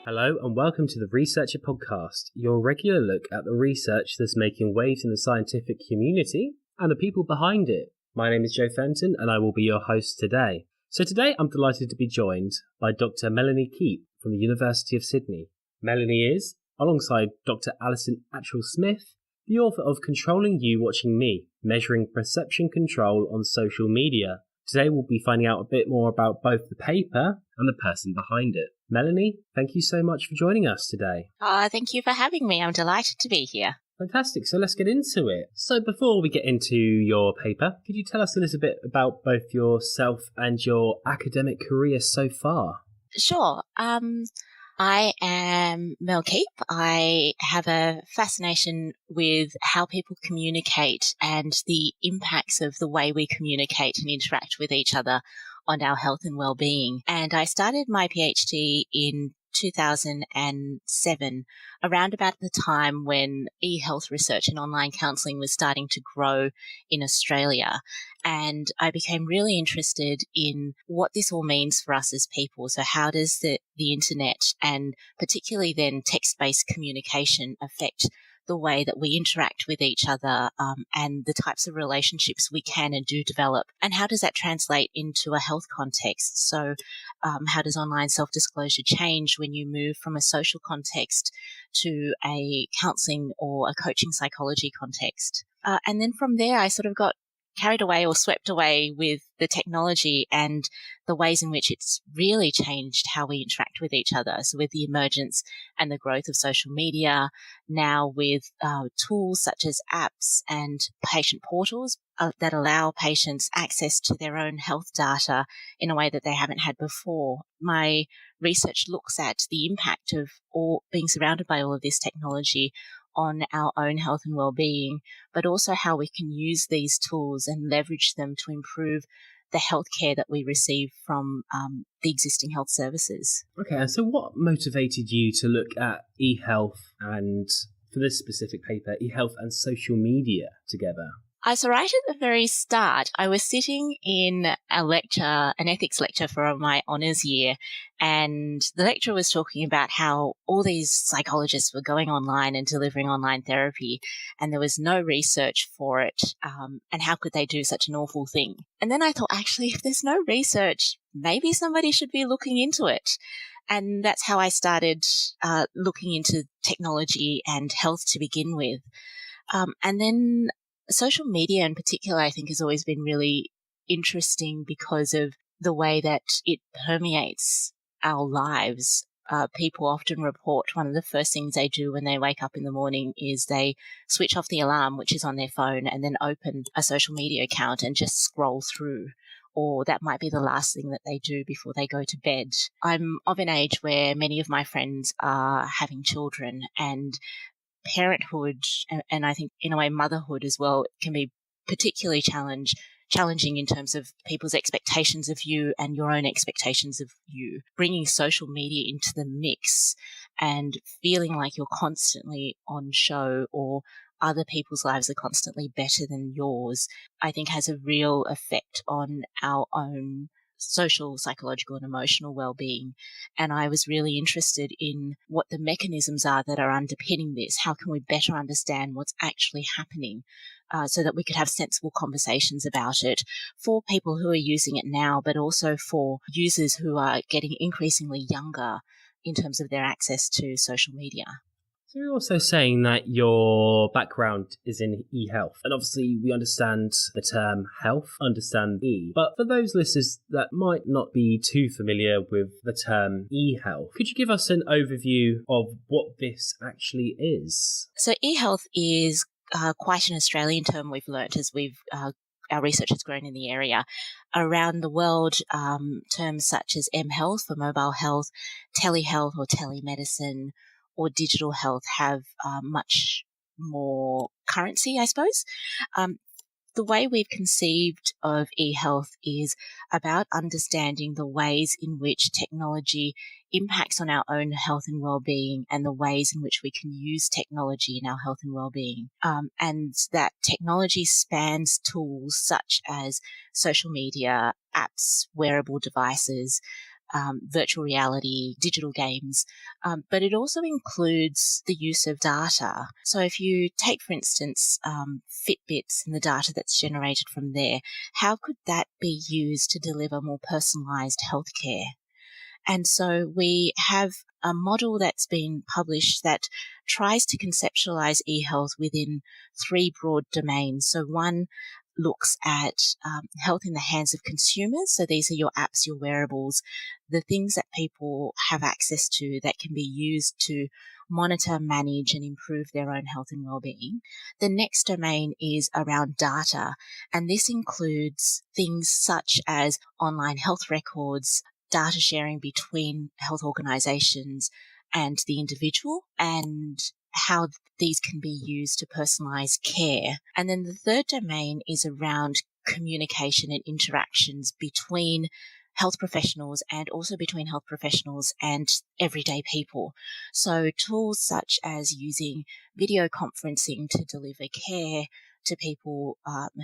Hello and welcome to the Researcher Podcast, your regular look at the research that's making waves in the scientific community and the people behind it. My name is Joe Fenton and I will be your host today. So today I'm delighted to be joined by Dr. Melanie Keep from the University of Sydney. Melanie is, alongside Dr. Alison Attrell-Smith, the author of Controlling You Watching Me, Measuring Perception Control on Social Media. Today we'll be finding out a bit more about both the paper and the person behind it. Melanie, thank you so much for joining us today. Thank you for having me. I'm delighted to be here. Fantastic. So let's get into it. So before we get into your paper, could you tell us a little bit about both yourself and your academic career so far? Sure. I am Mel Keep. I have a fascination with how people communicate and the impacts of the way we communicate and interact with each other on our health and well-being. And I started my PhD in 2007, around about the time when e-health research and online counselling was starting to grow in Australia. And I became really interested in what this all means for us as people. So how does the internet and particularly then text-based communication affect the way that we interact with each other and the types of relationships we can and do develop? And how does that translate into a health context? So how does online self-disclosure change when you move from a social context to a counselling or a coaching psychology context? And then from there, I sort of got carried away or swept away with the technology and the ways in which it's really changed how we interact with each other. So with the emergence and the growth of social media, now with tools such as apps and patient portals that allow patients access to their own health data in a way that they haven't had before. My research looks at the impact of all being surrounded by all of this technology on our own health and well-being, but also how we can use these tools and leverage them to improve the healthcare that we receive from the existing health services. Okay, and so what motivated you to look at e-health and, for this specific paper, e-health and social media together? So right at the very start, I was sitting in a lecture, an ethics lecture for my honours year, and the lecturer was talking about how all these psychologists were going online and delivering online therapy, and there was no research for it, and how could they do such an awful thing? And then I thought, actually, if there's no research, maybe somebody should be looking into it. And that's how I started looking into technology and health to begin with. And then social media in particular, I think, has always been really interesting because of the way that it permeates our lives. People often report one of the first things they do when they wake up in the morning is they switch off the alarm, which is on their phone, and then open a social media account and just scroll through. Or that might be the last thing that they do before they go to bed. I'm of an age where many of my friends are having children, and parenthood, and I think in a way motherhood as well, can be particularly challenging in terms of people's expectations of you and your own expectations of you. Bringing social media into the mix and feeling like you're constantly on show or other people's lives are constantly better than yours, I think has a real effect on our own social, psychological and emotional well-being. And I was really interested in what the mechanisms are that are underpinning this. How can we better understand what's actually happening so that we could have sensible conversations about it for people who are using it now, but also for users who are getting increasingly younger in terms of their access to social media. So you're also saying that your background is in e-health, and obviously we understand the term health, understand E, but for those listeners that might not be too familiar with the term e-health, could you give us an overview of what this actually is? So e-health is quite an Australian term we've learnt as our research has grown in the area. Around the world, terms such as mHealth for mobile health, telehealth or telemedicine, or digital health have much more currency, I suppose. The way we've conceived of e-health is about understanding the ways in which technology impacts on our own health and well-being and the ways in which we can use technology in our health and well-being. And that technology spans tools such as social media, apps, wearable devices, virtual reality, digital games, but it also includes the use of data. So if you take, for instance, Fitbits and the data that's generated from there, how could that be used to deliver more personalised healthcare? And so we have a model that's been published that tries to conceptualize e-health within three broad domains. So one looks at health in the hands of consumers. So these are your apps, your wearables, the things that people have access to that can be used to monitor, manage, and improve their own health and well-being. The next domain is around data, and this includes things such as online health records, data sharing between health organisations and the individual, and how these can be used to personalise care. And then the third domain is around communication and interactions between health professionals and also between health professionals and everyday people. So tools such as using video conferencing to deliver care to people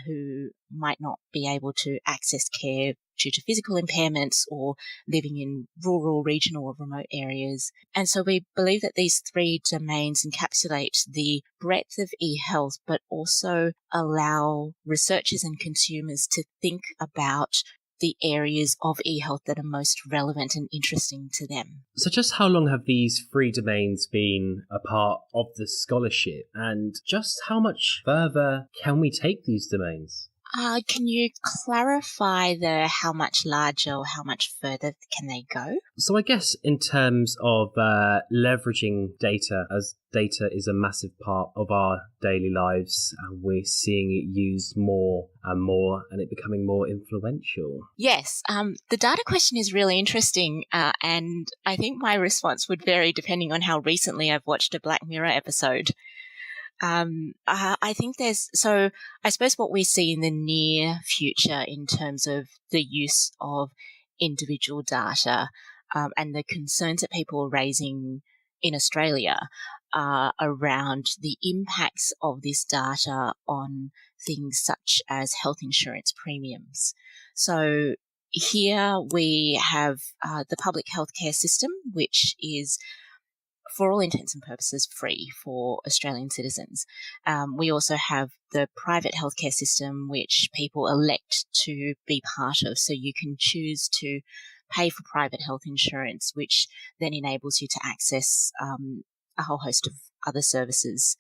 who might not be able to access care due to physical impairments or living in rural, regional or remote areas. And so we believe that these three domains encapsulate the breadth of e-health, but also allow researchers and consumers to think about the areas of e-health that are most relevant and interesting to them. So just how long have these three domains been a part of the scholarship, and just how much further can we take these domains? Can you clarify how much larger or how much further can they go? So I guess in terms of leveraging data, as data is a massive part of our daily lives, and we're seeing it used more and more and it becoming more influential. Yes, the data question is really interesting, and I think my response would vary depending on how recently I've watched a Black Mirror episode. I think I suppose what we see in the near future in terms of the use of individual data and the concerns that people are raising in Australia around the impacts of this data on things such as health insurance premiums. So here we have the public healthcare system, which is for all intents and purposes, free for Australian citizens. We also have the private healthcare system, which people elect to be part of. So you can choose to pay for private health insurance, which then enables you to access a whole host of other services.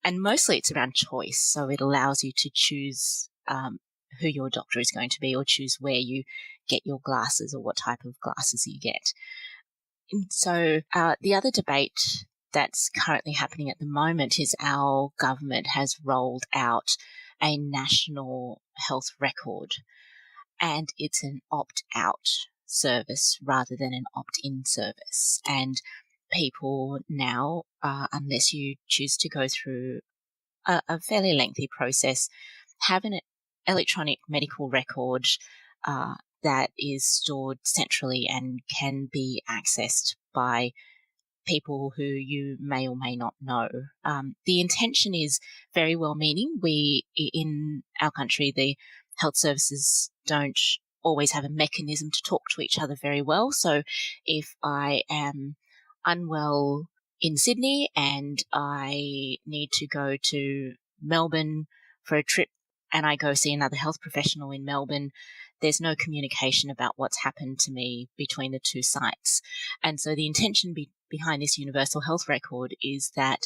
And mostly it's around choice. So it allows you to choose who your doctor is going to be, or choose where you get your glasses or what type of glasses you get. And so the other debate that's currently happening at the moment is our government has rolled out a national health record, and it's an opt-out service rather than an opt-in service. And people now, unless you choose to go through a fairly lengthy process, have an electronic medical record that is stored centrally and can be accessed by people who you may or may not know. The intention is very well meaning. In our country, the health services don't always have a mechanism to talk to each other very well. So if I am unwell in Sydney and I need to go to Melbourne for a trip and I go see another health professional in Melbourne, there's no communication about what's happened to me between the two sites. And so the intention behind this universal health record is that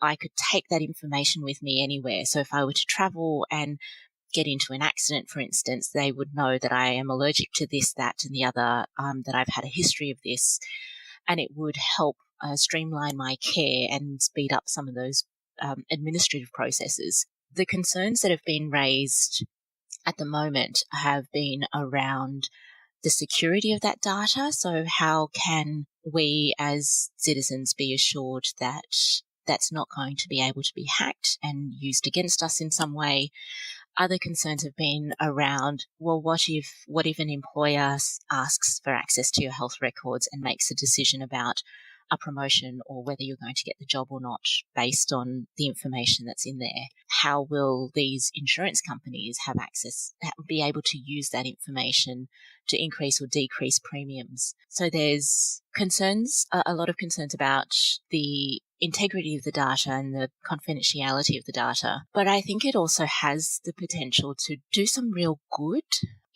I could take that information with me anywhere. So if I were to travel and get into an accident, for instance, they would know that I am allergic to this, that, and the other, that I've had a history of this, and it would help streamline my care and speed up some of those administrative processes. The concerns that have been raised at the moment have been around the security of that data. So how can we as citizens be assured that that's not going to be able to be hacked and used against us in some way? Other concerns have been around, well, what if an employer asks for access to your health records and makes a decision about a promotion or whether you're going to get the job or not based on the information that's in there. How will these insurance companies have access, be able to use that information to increase or decrease premiums? So there's concerns, a lot of concerns about the integrity of the data and the confidentiality of the data. But I think it also has the potential to do some real good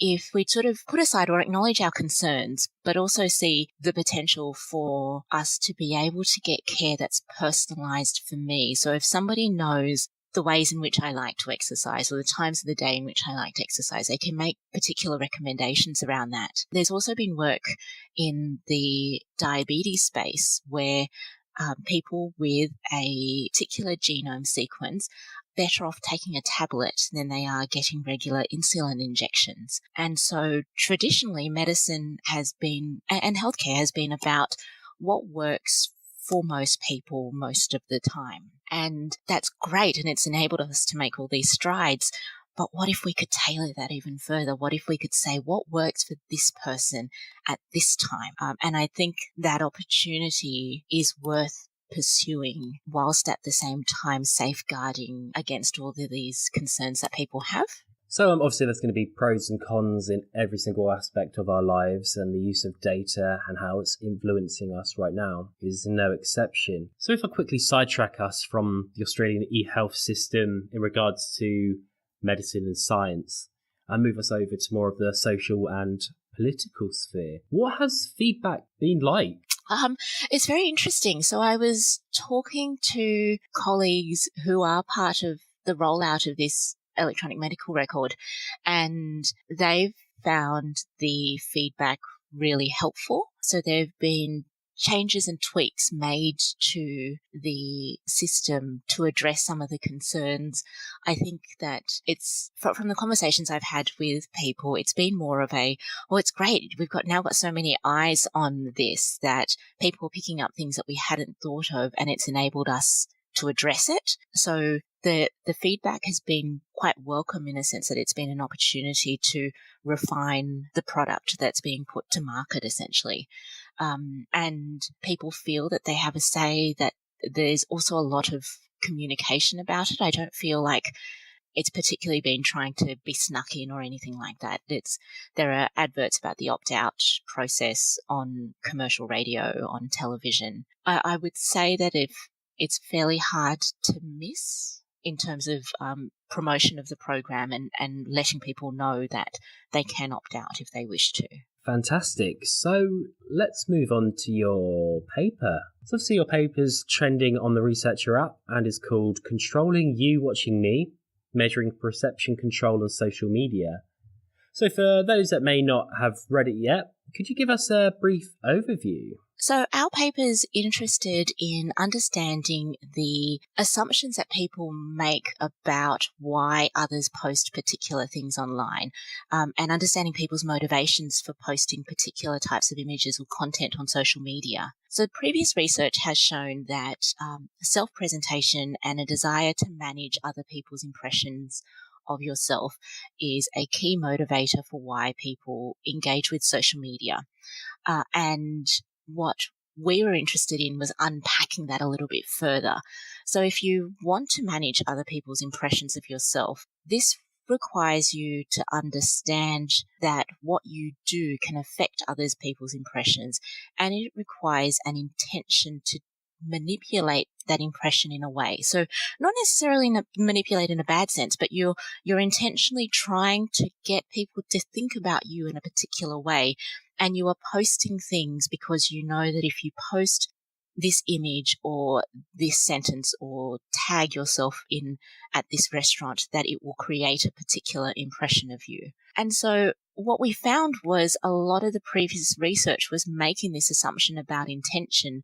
if we sort of put aside or acknowledge our concerns, but also see the potential for us to be able to get care that's personalized for me. So if somebody knows the ways in which I like to exercise or the times of the day in which I like to exercise, they can make particular recommendations around that. There's also been work in the diabetes space where people with a particular genome sequence better off taking a tablet than they are getting regular insulin injections. And so traditionally medicine has been, and healthcare has been about what works for most people most of the time. And that's great, and it's enabled us to make all these strides. But what if we could tailor that even further? What if we could say what works for this person at this time? And I think that opportunity is worth pursuing whilst at the same time safeguarding against all of these concerns that people have. So obviously there's going to be pros and cons in every single aspect of our lives, and the use of data and how it's influencing us right now is no exception. So if I quickly sidetrack us from the Australian e-health system in regards to medicine and science and move us over to more of the social and political sphere, what has feedback been like? It's very interesting. So I was talking to colleagues who are part of the rollout of this electronic medical record, and they've found the feedback really helpful. So there have been changes and tweaks made to the system to address some of the concerns. I think that it's, from the conversations I've had with people, it's been more of a, oh, it's great. We've now got so many eyes on this that people are picking up things that we hadn't thought of, and it's enabled us to address it. So the feedback has been quite welcome in a sense that it's been an opportunity to refine the product that's being put to market, essentially. And people feel that they have a say, that there's also a lot of communication about it. I don't feel like it's particularly been trying to be snuck in or anything like that. There are adverts about the opt-out process on commercial radio, on television. I would say that if it's fairly hard to miss in terms of promotion of the program and letting people know that they can opt out if they wish to. Fantastic. So let's move on to your paper. So obviously your paper's trending on the Researcher app and is called Controlling You Watching Me, Measuring Perception Control on Social Media. So for those that may not have read it yet, could you give us a brief overview? So our paper's interested in understanding the assumptions that people make about why others post particular things online, and understanding people's motivations for posting particular types of images or content on social media. So previous research has shown that self-presentation and a desire to manage other people's impressions of yourself is a key motivator for why people engage with social media. And what we were interested in was unpacking that a little bit further. So if you want to manage other people's impressions of yourself, this requires you to understand that what you do can affect others people's impressions, and it requires an intention to manipulate that impression in a way. So not necessarily manipulate in a bad sense, but you're intentionally trying to get people to think about you in a particular way. And you are posting things because you know that if you post this image or this sentence or tag yourself in at this restaurant, that it will create a particular impression of you. And so what we found was a lot of the previous research was making this assumption about intention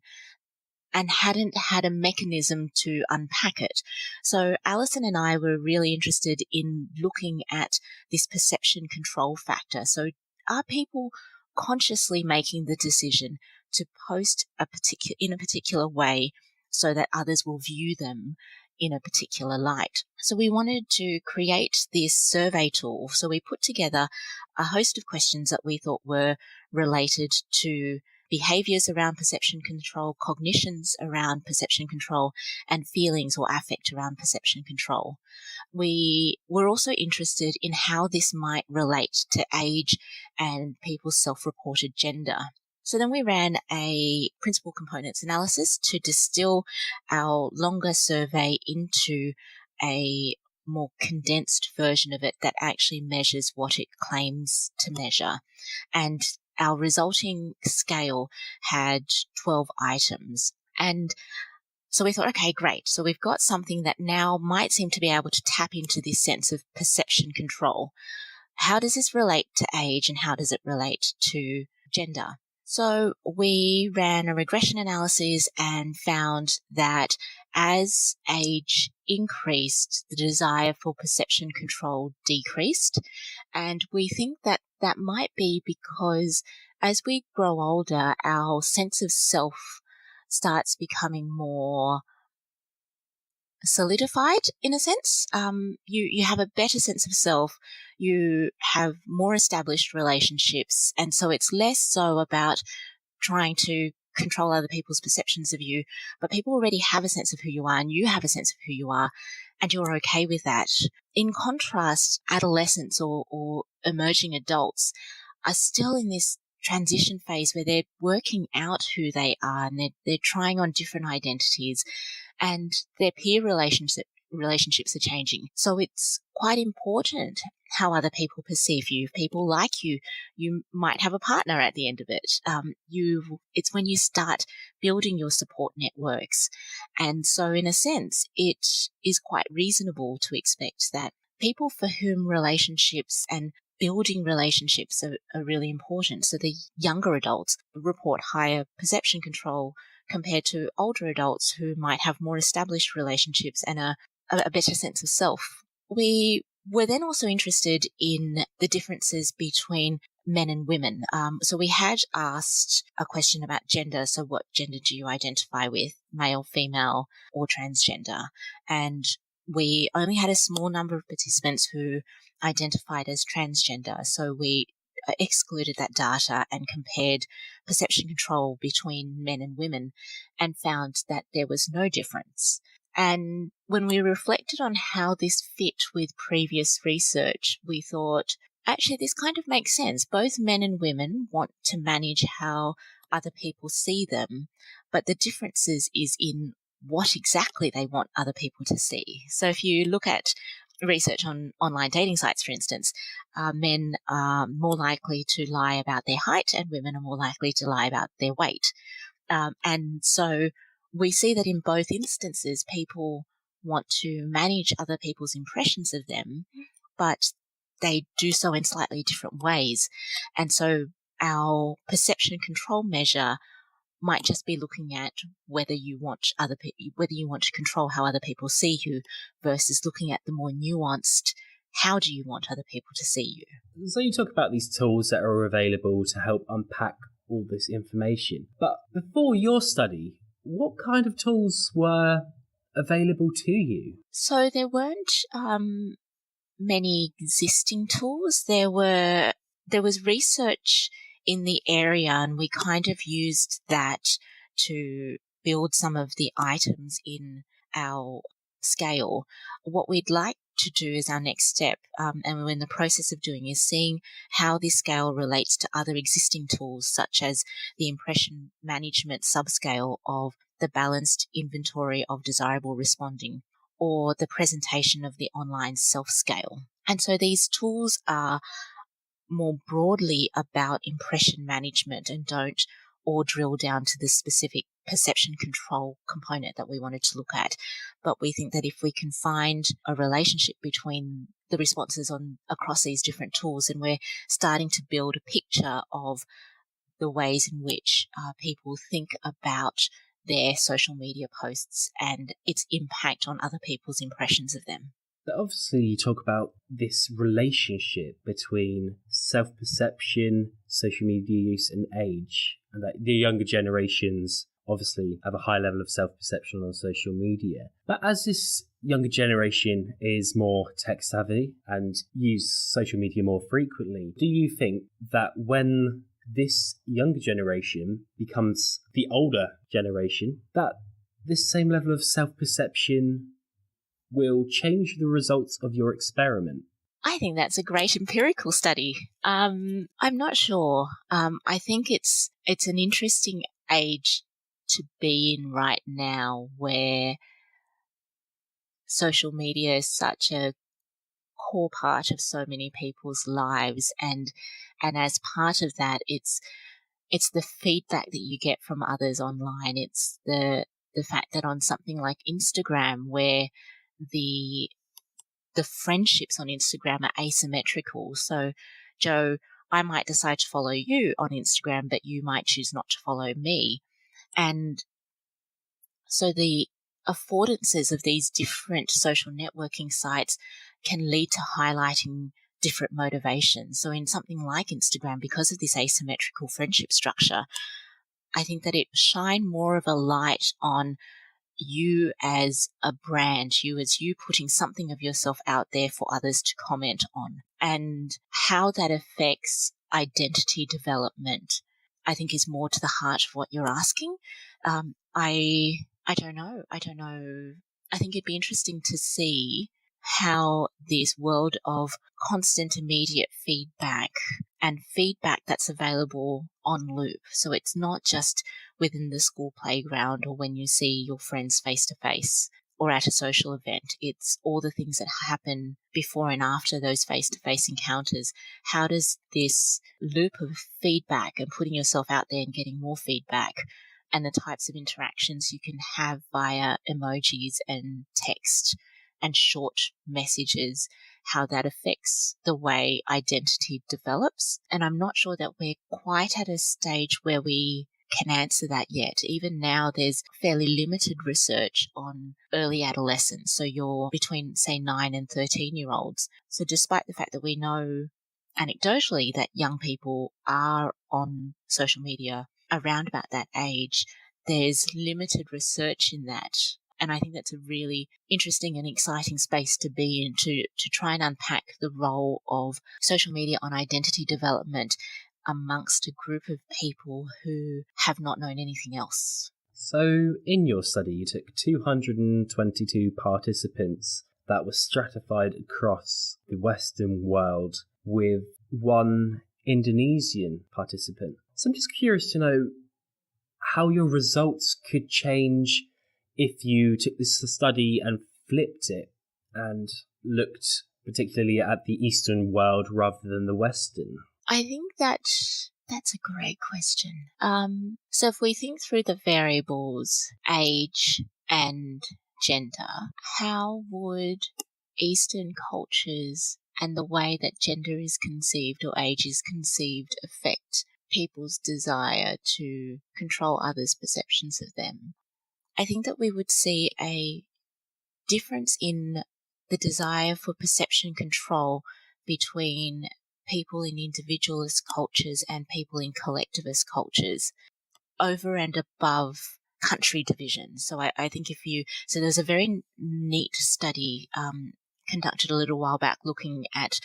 and hadn't had a mechanism to unpack it. So Alison and I were really interested in looking at this perception control factor. So are people consciously making the decision to post in a particular way so that others will view them in a particular light? So we wanted to create this survey tool. So we put together a host of questions that we thought were related to behaviors around perception control, cognitions around perception control, and feelings or affect around perception control. We were also interested in how this might relate to age and people's self-reported gender. So then we ran a principal components analysis to distill our longer survey into a more condensed version of it that actually measures what it claims to measure. And our resulting scale had 12 items. And so we thought, okay, great. So we've got something that now might seem to be able to tap into this sense of perception control. How does this relate to age and how does it relate to gender? So we ran a regression analysis and found that as age increased, the desire for perception control decreased. And we think that that might be because as we grow older, our sense of self starts becoming more solidified in a sense. You have a better sense of self, you have more established relationships, and so it's less so about trying to control other people's perceptions of you, but people already have a sense of who you are and you have a sense of who you are, and you're okay with that. In contrast, adolescents or emerging adults are still in this transition phase where they're working out who they are and they're trying on different identities, and their peer relationships are changing. So it's quite important how other people perceive you. If people like you, you might have a partner at the end of it. It's when you start building your support networks. And so in a sense, it is quite reasonable to expect that people for whom relationships and building relationships are really important. So the younger adults report higher perception control compared to older adults who might have more established relationships and a better sense of self. We were then also interested in the differences between men and women. So we had asked a question about gender. So what gender do you identify with, male, female, or transgender? And we only had a small number of participants who identified as transgender. So we excluded that data and compared perception control between men and women and found that there was no difference. And when we reflected on how this fit with previous research, we thought, actually, this kind of makes sense. Both men and women want to manage how other people see them, but the differences is in what exactly they want other people to see. So if you look at research on online dating sites, for instance, men are more likely to lie about their height and women are more likely to lie about their weight. And so we see that in both instances, people want to manage other people's impressions of them, but they do so in slightly different ways. And so our perception control measure might just be looking at whether you want to control how other people see you versus looking at the more nuanced, how do you want other people to see you? So you talk about these tools that are available to help unpack all this information. But before your study, what kind of tools were available to you? So there weren't many existing tools. There was research in the area, and we kind of used that to build some of the items in our scale. What we'd like to do as our next step, and we're in the process of doing, is seeing how this scale relates to other existing tools, such as the impression management subscale of the balanced inventory of desirable responding, or the presentation of the online self scale. And so these tools are more broadly about impression management and don't all drill down to the specific perception control component that we wanted to look at. But we think that if we can find a relationship between the responses across these different tools, then we're starting to build a picture of the ways in which people think about their social media posts and its impact on other people's impressions of them. Obviously, you talk about this relationship between self-perception, social media use, and age, and that the younger generations obviously have a high level of self-perception on social media. But as this younger generation is more tech-savvy and use social media more frequently, do you think that when this younger generation becomes the older generation, that this same level of self-perception will change the results of your experiment? I think that's a great empirical study. I'm not sure. I think it's an interesting age to be in right now, where social media is such a core part of so many people's lives, and as part of that, it's the feedback that you get from others online. It's the fact that on something like Instagram, where the friendships on Instagram are asymmetrical. So, Joe, I might decide to follow you on Instagram, but you might choose not to follow me. And so the affordances of these different social networking sites can lead to highlighting different motivations. So in something like Instagram, because of this asymmetrical friendship structure, I think that it shine more of a light on you as a brand, you putting something of yourself out there for others to comment on, and how that affects identity development, I think is more to the heart of what you're asking. I don't know. I think it'd be interesting to see how this world of constant immediate feedback and feedback that's available on loop. So it's not just within the school playground or when you see your friends face to face or at a social event. It's all the things that happen before and after those face to face encounters. How does this loop of feedback and putting yourself out there and getting more feedback, and the types of interactions you can have via emojis and text and short messages, how that affects the way identity develops? And I'm not sure that we're quite at a stage where we can answer that yet. Even now, there's fairly limited research on early adolescence. So you're between, say, 9 and 13-year-olds. So despite the fact that we know anecdotally that young people are on social media around about that age, there's limited research in that. And I think that's a really interesting and exciting space to be in, to try and unpack the role of social media on identity development amongst a group of people who have not known anything else. So, in your study, you took 222 participants that were stratified across the Western world with one Indonesian participant. So I'm just curious to know how your results could change if you took this study and flipped it and looked particularly at the Eastern world rather than the Western. I think that's a great question. So if we think through the variables, age and gender, how would Eastern cultures and the way that gender is conceived or age is conceived affect people's desire to control others' perceptions of them? I think that we would see a difference in the desire for perception control between people in individualist cultures and people in collectivist cultures over and above country division. So I think so there's a very neat study conducted a little while back looking at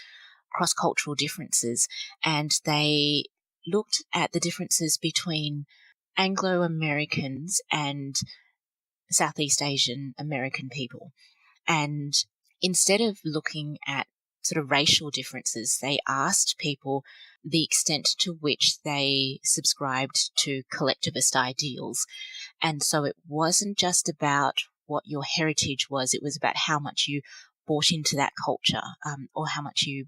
cross-cultural differences, and they looked at the differences between Anglo-Americans and Southeast Asian American people. And instead of looking at sort of racial differences, they asked people the extent to which they subscribed to collectivist ideals. And so it wasn't just about what your heritage was, it was about how much you bought into that culture, or how much you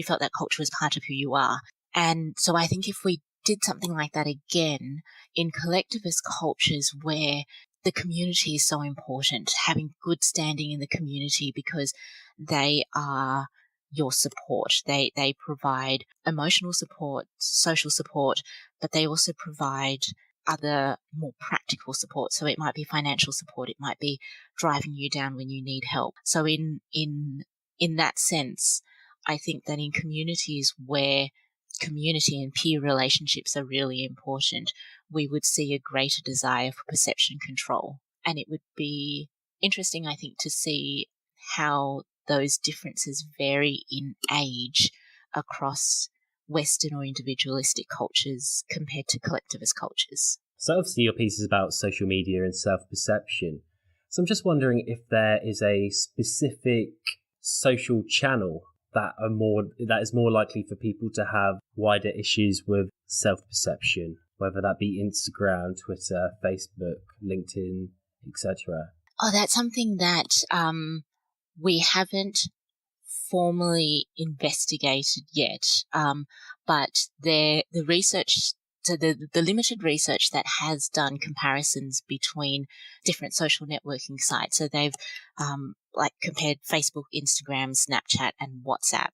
felt that culture was part of who you are. And so I think if we did something like that again in collectivist cultures where the community is so important, having good standing in the community because they are your support. They provide emotional support, social support, but they also provide other more practical support. So it might be financial support, it might be driving you down when you need help. So in that sense, I think that in communities where community and peer relationships are really important, we would see a greater desire for perception control. And it would be interesting, I think, to see how those differences vary in age across Western or individualistic cultures compared to collectivist cultures. So obviously your piece is about social media and self-perception. So I'm just wondering if there is a specific social channel that is more likely for people to have wider issues with self-perception, whether that be Instagram, Twitter, Facebook, LinkedIn, etc. Oh, that's something that we haven't formally investigated yet, but the research, so the limited research that has done comparisons between different social networking sites, so they've compared Facebook, Instagram, Snapchat, and WhatsApp,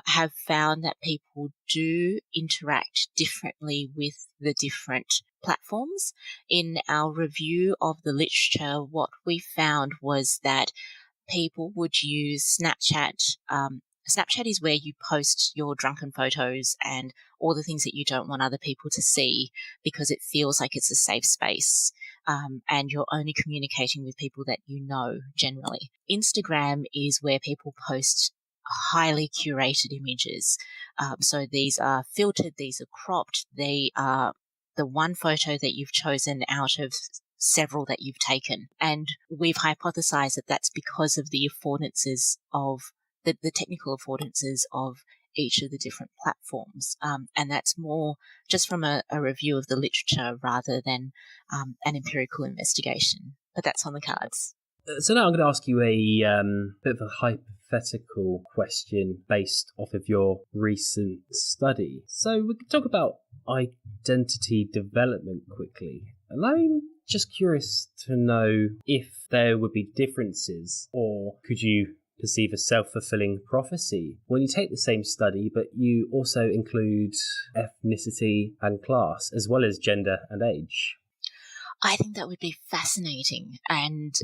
have found that people do interact differently with the different platforms. In our review of the literature, what we found was that people would use Snapchat. Snapchat is where you post your drunken photos and all the things that you don't want other people to see because it feels like it's a safe space, and you're only communicating with people that you know generally. Instagram is where people post highly curated images. So these are filtered, these are cropped, they are the one photo that you've chosen out of several that you've taken. And we've hypothesized that that's because of the affordances of the technical affordances of each of the different platforms. And that's more just from a review of the literature rather than an empirical investigation. But that's on the cards. So now I'm going to ask you a bit of a hypothetical question based off of your recent study. So we can talk about identity development quickly. And I'm just curious to know if there would be differences, or could you perceive a self-fulfilling prophecy when you take the same study but you also include ethnicity and class as well as gender and age? I think that would be fascinating, and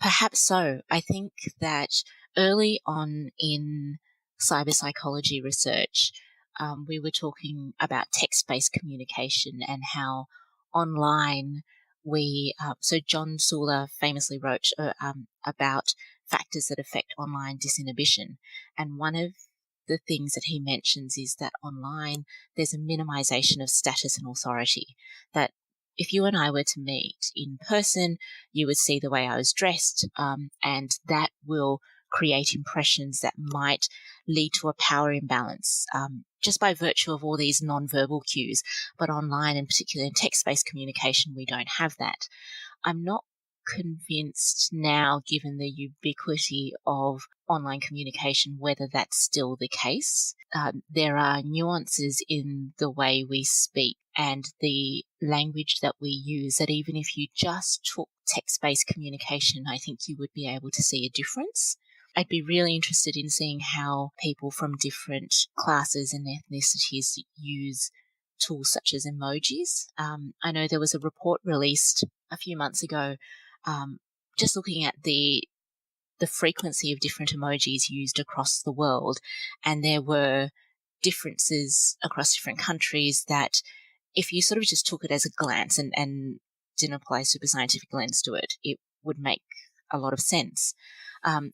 perhaps so. I think that early on in cyber psychology research, we were talking about text-based communication and how online so John Suler famously wrote about factors that affect online disinhibition, and one of the things that he mentions is that online there's a minimization of status and authority, that if you and I were to meet in person, you would see the way I was dressed, and that will create impressions that might lead to a power imbalance, just by virtue of all these non-verbal cues. But online, and particularly in text-based communication, we don't have that. I'm not convinced now, given the ubiquity of online communication, whether that's still the case. There are nuances in the way we speak and the language that we use that even if you just took text-based communication, I think you would be able to see a difference. I'd be really interested in seeing how people from different classes and ethnicities use tools such as emojis. I know there was a report released a few months ago just looking at the frequency of different emojis used across the world, and there were differences across different countries that if you sort of just took it as a glance and didn't apply a super scientific lens to it, it would make a lot of sense.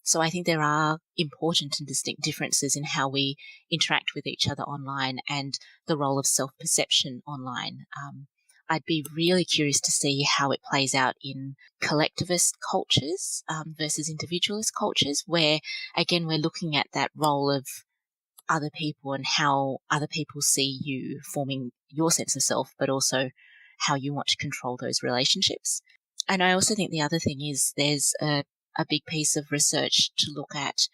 So I think there are important and distinct differences in how we interact with each other online and the role of self-perception online. I'd be really curious to see how it plays out in collectivist cultures versus individualist cultures, where, again, we're looking at that role of other people and how other people see you, forming your sense of self, but also how you want to control those relationships. And I also think the other thing is there's a big piece of research to look at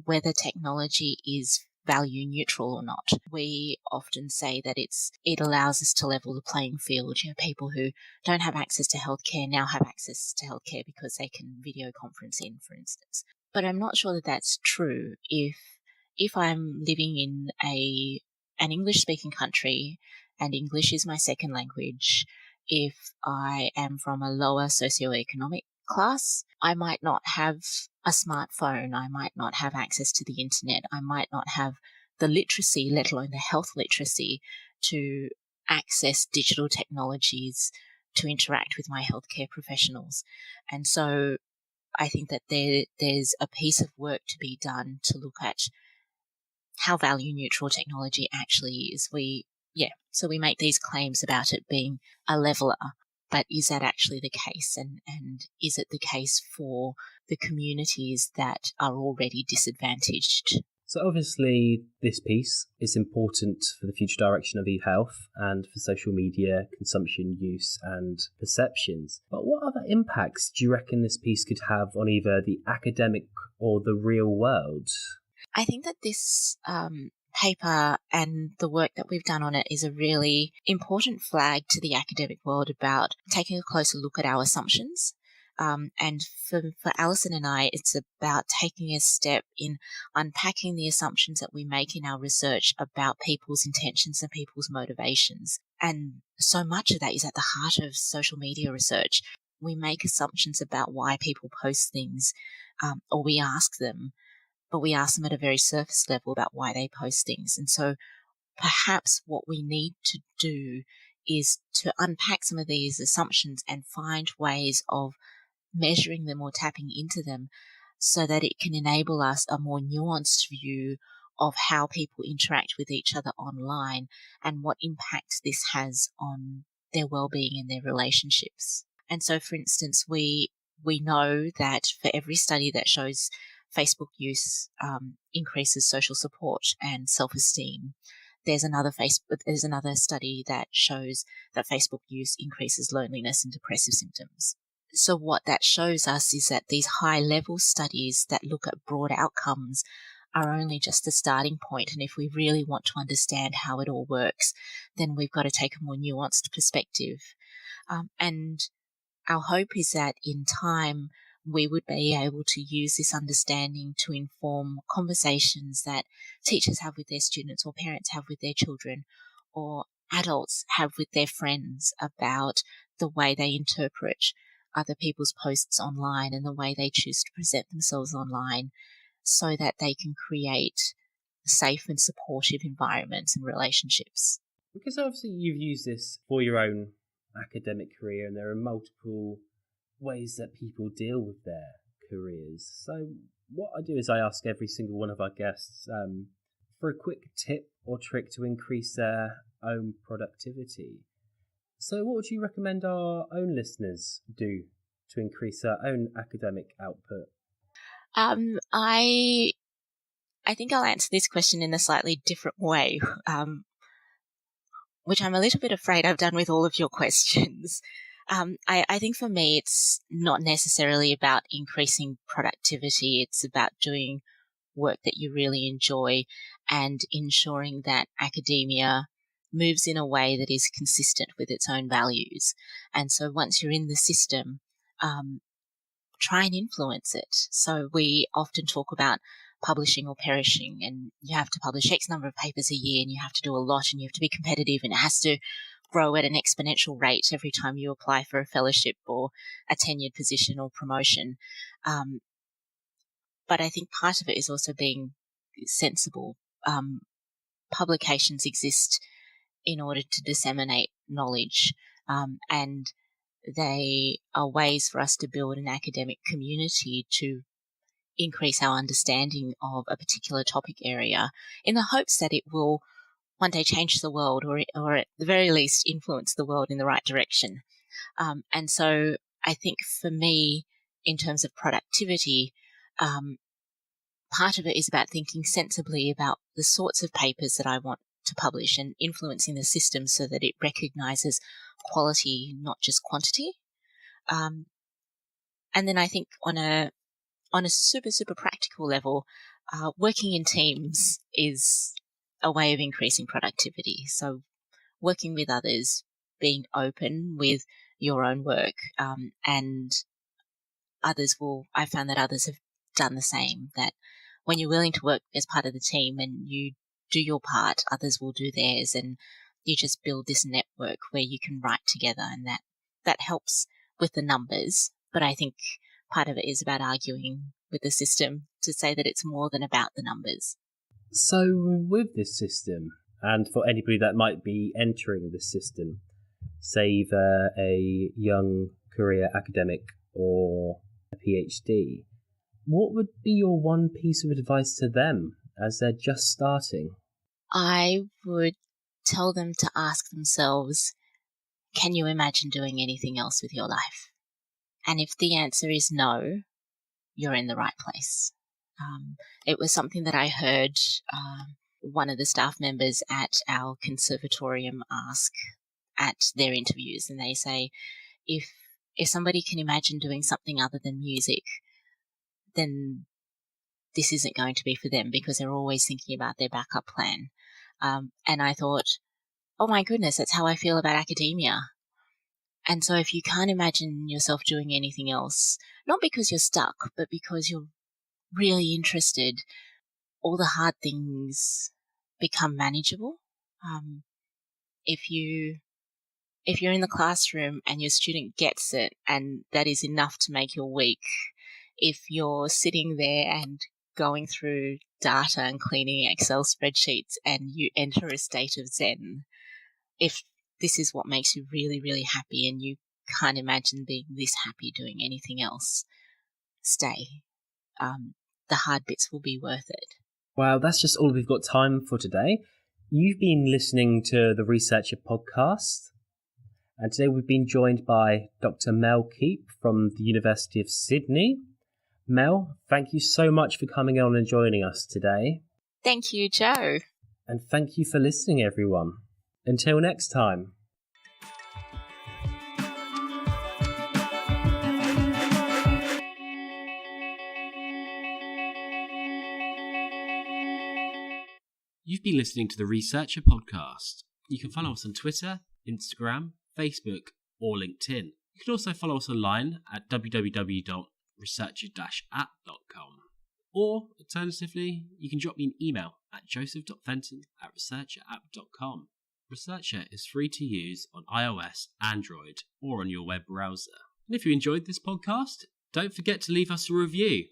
whether technology is value neutral or not. We often say that it allows us to level the playing field. You know, people who don't have access to healthcare now have access to healthcare because they can video conference in, for instance. But I'm not sure that that's true if I'm living in an English-speaking country and English is my second language. If I am from a lower socioeconomic class, I might not have a smartphone, I might not have access to the internet, I might not have the literacy, let alone the health literacy, to access digital technologies to interact with my healthcare professionals. And so I think that there's a piece of work to be done to look at how value neutral technology actually is. So we make these claims about it being a leveler, but is that actually the case? And is it the case for the communities that are already disadvantaged? So obviously this piece is important for the future direction of e-health and for social media consumption, use and perceptions. But what other impacts do you reckon this piece could have on either the academic or the real world? I think that this paper and the work that we've done on it is a really important flag to the academic world about taking a closer look at our assumptions. And for Alison and I, it's about taking a step in unpacking the assumptions that we make in our research about people's intentions and people's motivations. And so much of that is at the heart of social media research. We make assumptions about why people post things, or we ask them, but we ask them at a very surface level about why they post things. And so perhaps what we need to do is to unpack some of these assumptions and find ways of measuring them or tapping into them so that it can enable us a more nuanced view of how people interact with each other online and what impact this has on their well-being and their relationships. And so, for instance, we know that for every study that shows Facebook use increases social support and self-esteem, there's another study that shows that Facebook use increases loneliness and depressive symptoms. So what that shows us is that these high-level studies that look at broad outcomes are only just the starting point. And if we really want to understand how it all works, then we've got to take a more nuanced perspective. And our hope is that in time, we would be able to use this understanding to inform conversations that teachers have with their students or parents have with their children or adults have with their friends about the way they interpret other people's posts online and the way they choose to present themselves online so that they can create safe and supportive environments and relationships. Because obviously you've used this for your own academic career and there are multiple ways that people deal with their careers. So what I do is I ask every single one of our guests for a quick tip or trick to increase their own productivity. So what would you recommend our own listeners do to increase their own academic output? I think I'll answer this question in a slightly different way, which I'm a little bit afraid I've done with all of your questions. I think for me, it's not necessarily about increasing productivity. It's about doing work that you really enjoy and ensuring that academia moves in a way that is consistent with its own values. And so once you're in the system, try and influence it. So we often talk about publishing or perishing, and you have to publish X number of papers a year and you have to do a lot and you have to be competitive and it has to grow at an exponential rate every time you apply for a fellowship or a tenured position or promotion. But I think part of it is also being sensible. Publications exist in order to disseminate knowledge, and they are ways for us to build an academic community to increase our understanding of a particular topic area in the hopes that it will one day change the world or at the very least influence the world in the right direction. And so I think for me, in terms of productivity, part of it is about thinking sensibly about the sorts of papers that I want to publish and influencing the system so that it recognizes quality, not just quantity. And then I think on a super, super practical level, working in teams is a way of increasing productivity. So working with others, being open with your own work, and I found that others have done the same, that when you're willing to work as part of the team and you do your part, others will do theirs, and you just build this network where you can write together, and that helps with the numbers. But I think part of it is about arguing with the system to say that it's more than about the numbers. So with this system, and for anybody that might be entering the system, say either a young career academic or a PhD, what would be your one piece of advice to them as they're just starting? I would tell them to ask themselves, can you imagine doing anything else with your life? And if the answer is no, you're in the right place. It was something that I heard one of the staff members at our conservatorium ask at their interviews, and they say, if somebody can imagine doing something other than music, then this isn't going to be for them, because they're always thinking about their backup plan. And I thought, oh my goodness, that's how I feel about academia. And so if you can't imagine yourself doing anything else, not because you're stuck, but because you're really interested, all the hard things become manageable. If you're in the classroom and your student gets it and that is enough to make your week, if you're sitting there and going through data and cleaning Excel spreadsheets and you enter a state of Zen, if this is what makes you really, really happy and you can't imagine being this happy doing anything else, stay. The hard bits will be worth it. Wow, that's just all we've got time for today. You've been listening to the Researcher podcast, and today we've been joined by Dr. Mel Keep from the University of Sydney. Mel, thank you so much for coming on and joining us today. Thank you, Joe. And thank you for listening, everyone. Until next time. You've been listening to the Researcher podcast. You can follow us on Twitter, Instagram, Facebook, or LinkedIn. You can also follow us online at www.researcher-app.com. Or, alternatively, you can drop me an email at joseph.fenton@researcherapp.com. Researcher is free to use on iOS, Android, or on your web browser. And if you enjoyed this podcast, don't forget to leave us a review.